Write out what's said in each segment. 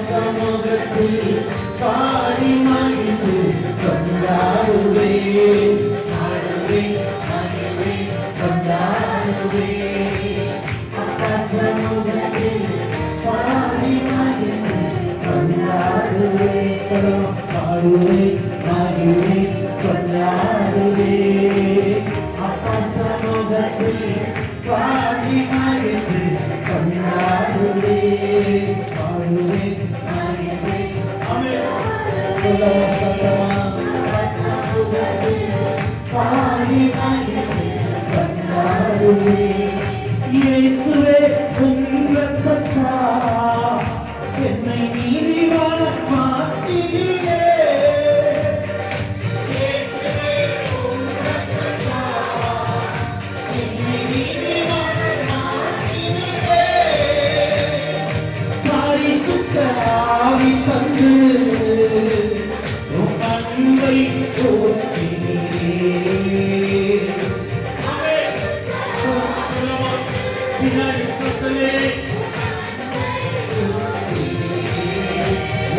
சமூகத்தில் பாடி மகிழ்ந்து கொண்டாடுவே ஆடுவே மகிழ்வே கொண்டாடுவே அப்பா சமூகத்தில் பாடி மகிழ்ந்து கொண்டாடுவே சொல்லுவோம் பாடுவே மகிழ்வே கொண்டாடுவே அப்பா சமூகத்தில் பாடி மகிழ்ந்து கொண்டாடுவே பாடுவே மகிழ்வே சொல்லுவோம் சத்தமா அப்பா சமூகத்தில் பாடி மகிழ்ந்து கொண்டாடுவே இயேசுவே உம் இரத்தத்தால் என்னை நீதிமான மாற்றினீரே இயேசுவே உம் இரத்தத்தால் என்னை நீதிமான மாற்றினீரே பரிசுத்த ஆவி தந்து உம் அன்பை ஊற்றினீரே பின்னாடி சத்தமே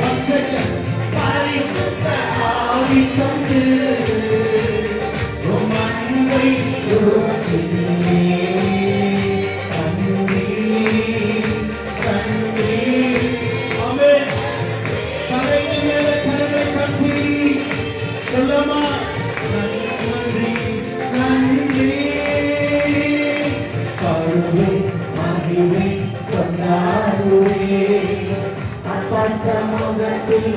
one second பரிசுத்த ஆவி தந்து உம் அன்பை ஊற்றினீரே நன்றி நன்றி ஆமென் தலைக்கு மேல கரங்களை தட்டி சொல்லமா நன்றி நன்றி பாடுவே மகிழ்வே கொண்டாடுவே அப்பா சமூகத்தில்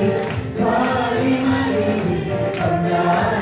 பாடி மகிழ்ந்து கொண்டாடுவே